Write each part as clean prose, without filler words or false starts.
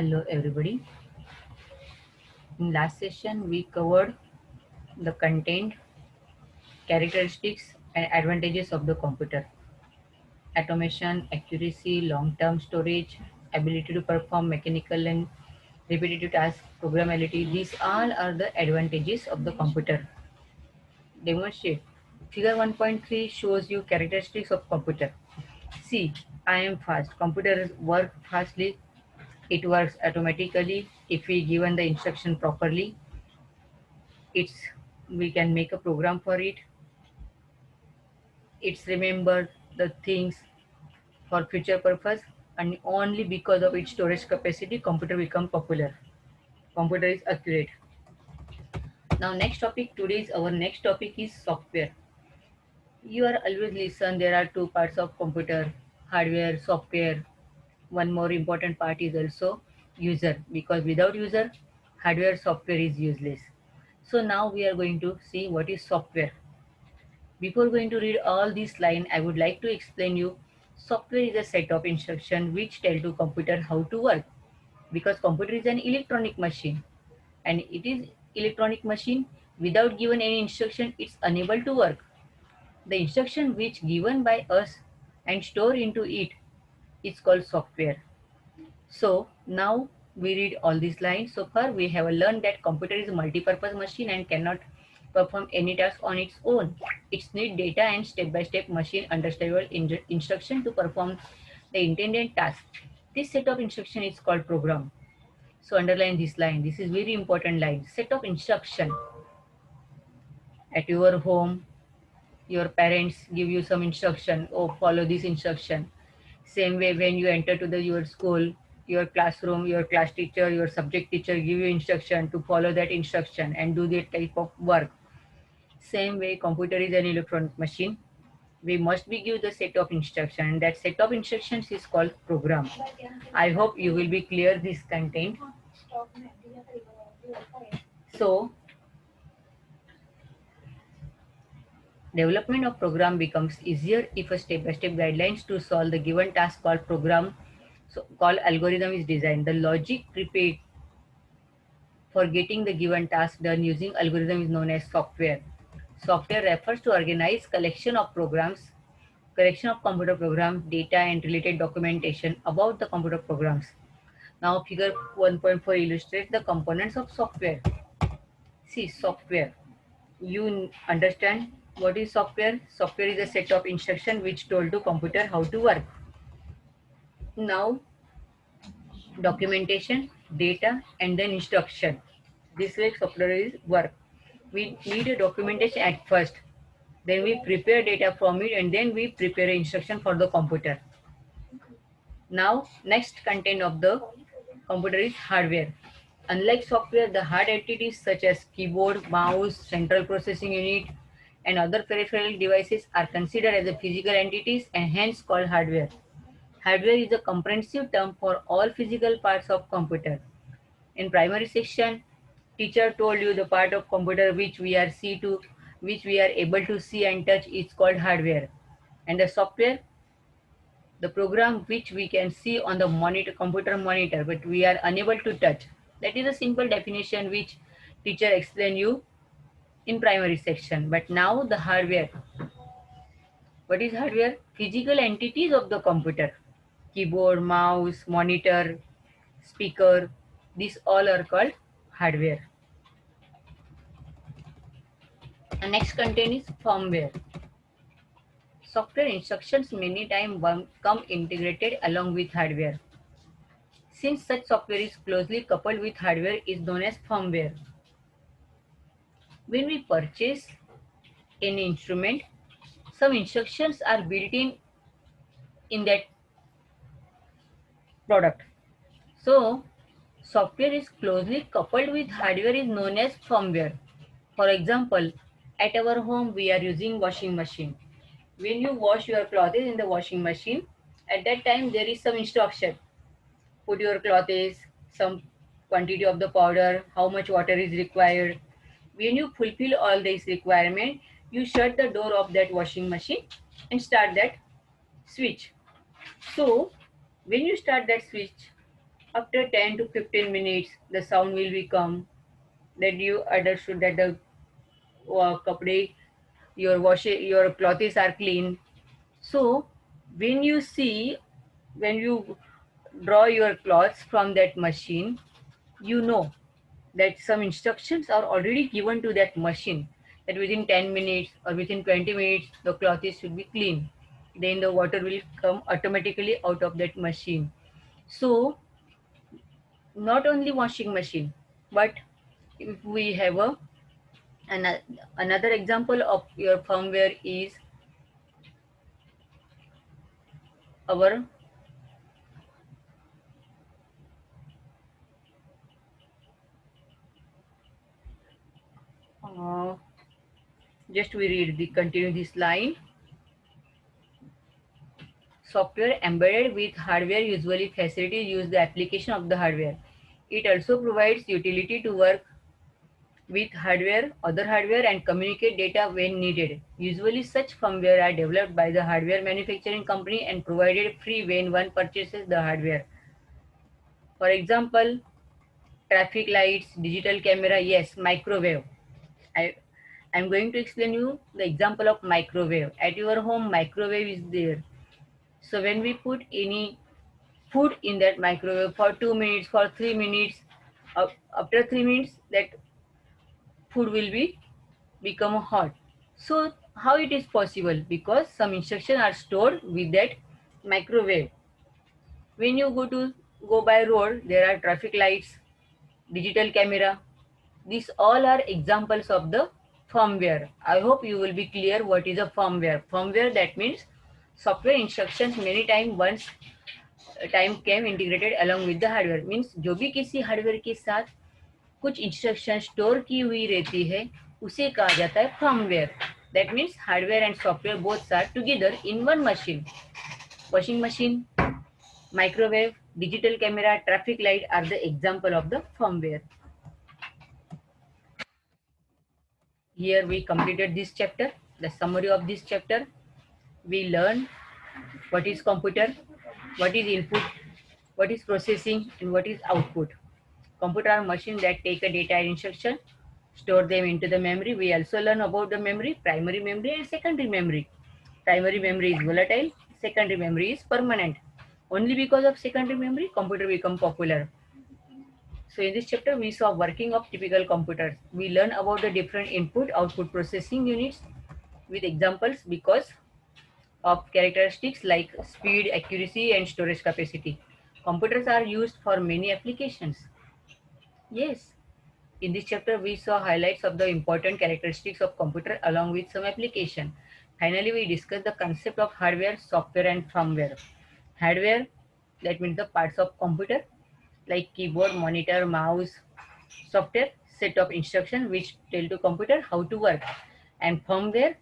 Hello everybody. In last session we covered the content, characteristics and advantages of the computer. Automation, accuracy, long-term storage, ability to perform mechanical and repetitive tasks, programmability. These all are the advantages of the computer. Demonstrate. Figure 1.3 shows you characteristics of computer. See, I am fast. Computers work fastly. It works automatically if we given the instruction properly. It's we can make a program for it. It's remember the things for future purpose, and only because of its storage capacity computer become popular. Computer is accurate. Now next topic, today's our next topic is software. You are always listen, there are two parts of computer: hardware, software. One more important part is also user, because without user hardware software is useless. So now we are going to see what is software. Before going to read all these lines, I would like to explain you software is a set of instructions which tell to computer how to work, because computer is an electronic machine and it is electronic machine. Without given any instruction it's unable to work. The instruction which given by us and store into it is called software. So now we read all these lines. So far we have learned that computer is a multi-purpose machine and cannot perform any task on its own. It needs data and step-by-step machine understandable instruction to perform the intended task. This set of instruction is called program. So underline this line. This is very important line. Set of instruction. At your home, your parents give you some instruction. Oh, follow this instruction. Same way when you enter to your school, your classroom, your class teacher, your subject teacher give you instruction to follow that instruction and do that type of work. Same way computer is an electronic machine. We must be give the set of instruction, and that set of instructions is called program. I hope you will be clear this content. So development of program becomes easier if a step-by-step guidelines to solve the given task called program, so called algorithm is designed. The logic prepared for getting the given task done using algorithm is known as software. Software refers to organized collection of programs, collection of computer programs, data and related documentation about the computer programs. Now figure 1.4 illustrates the components of software. See, software. You understand what is software? Software is a set of instructions which told to computer how to work. Now documentation, data and then instruction. This way software is work. We need a documentation at first. Then we prepare data from it and then we prepare instruction for the computer. Now next content of the computer is hardware. Unlike software, the hard entities such as keyboard, mouse, central processing unit, and other peripheral devices are considered as a physical entities and hence called hardware. Hardware is a comprehensive term for all physical parts of computer. In primary section, teacher told you the part of computer which we are able to see and touch is called hardware. And the software, the program which we can see on the monitor, computer monitor, but we are unable to touch. That is a simple definition which teacher explained you in primary section. But now the hardware. What is hardware? Physical entities of the computer. Keyboard, mouse, monitor, speaker. These all are called hardware. The next content is firmware. Software instructions many times come integrated along with hardware. Since such software is closely coupled with hardware is known as firmware. When we purchase any instrument, some instructions are built in that product. So software is closely coupled with hardware is known as firmware. For example, at our home we are using washing machine. When you wash your clothes in the washing machine, at that time there is some instruction. Put your clothes, some quantity of the powder, how much water is required. When you fulfill all these requirement, you shut the door of that washing machine and start that switch. So when you start that switch, After 10 to 15 minutes, the sound will become that you understood that the kapde, your clothes are clean. So when you see, when you draw your clothes from that machine, you know that some instructions are already given to that machine that within 10 minutes or within 20 minutes the clothes should be clean. Then the water will come automatically out of that machine. So not only washing machine, but if we have an, another example of your firmware is our uh, just we read the continue this line. Software embedded with hardware usually facilities use the application of the hardware. It also provides utility to work with hardware, other hardware and communicate data when needed. Usually such firmware are developed by the hardware manufacturing company and provided free when one purchases the hardware. For example, traffic lights, digital camera, yes, microwave. I I'm going to explain you the example of microwave. At your home, microwave is there. So when we put any food in that microwave for 2 minutes, for 3 minutes, after 3 minutes, that food will be become hot. So how it is possible? Because some instructions are stored with that microwave. When you go by road, there are traffic lights, digital camera. These all are examples of the firmware. I hope you will be clear what is a firmware. Firmware that means software instructions many times once time came integrated along with the hardware means जो भी किसी hardware के साथ कुछ instruction store की हुई रहती है उसे कहा जाता है firmware. That means hardware and software both are together in one machine. Washing machine, microwave, digital camera, traffic light are the example of the firmware. Here we completed this chapter. The summary of this chapter, we learned what is computer, what is input, what is processing, and what is output. Computer are machines that take a data and instruction, store them into the memory. We also learn about the memory, primary memory and secondary memory. Primary memory is volatile, secondary memory is permanent. Only because of secondary memory, computer become popular. So in this chapter, we saw working of typical computers. We learn about the different input-output processing units with examples because of characteristics like speed, accuracy, and storage capacity. Computers are used for many applications. Yes, in this chapter, we saw highlights of the important characteristics of computer along with some application. Finally, we discussed the concept of hardware, software, and firmware. Hardware, that means the parts of computer like keyboard, monitor, mouse, software, set of instructions which tell to computer how to work, and firmware,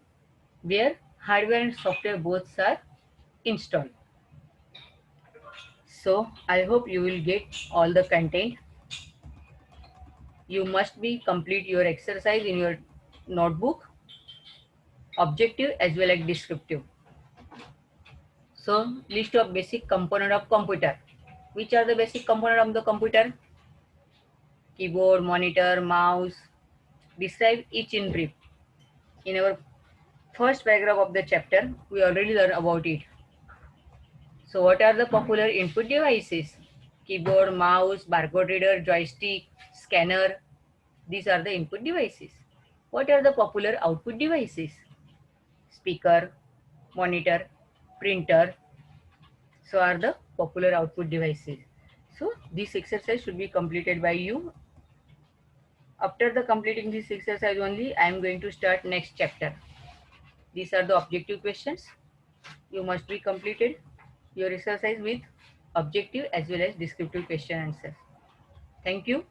where hardware and software both are installed. So I hope you will get all the content. You must be complete your exercise in your notebook, objective as well as descriptive. So list of basic component of computer. Which are the basic component of the computer? Keyboard, monitor, mouse. Describe each in brief. In our first paragraph of the chapter, we already learned about it. So what are the popular input devices? Keyboard, mouse, barcode reader, joystick, scanner. These are the input devices. What are the popular output devices? Speaker, monitor, printer. So are the popular output devices. So this exercise should be completed by you. After the completing this exercise only, I am going to start next chapter. These are the objective questions. You must be completed your exercise with objective as well as descriptive question answers. Thank you.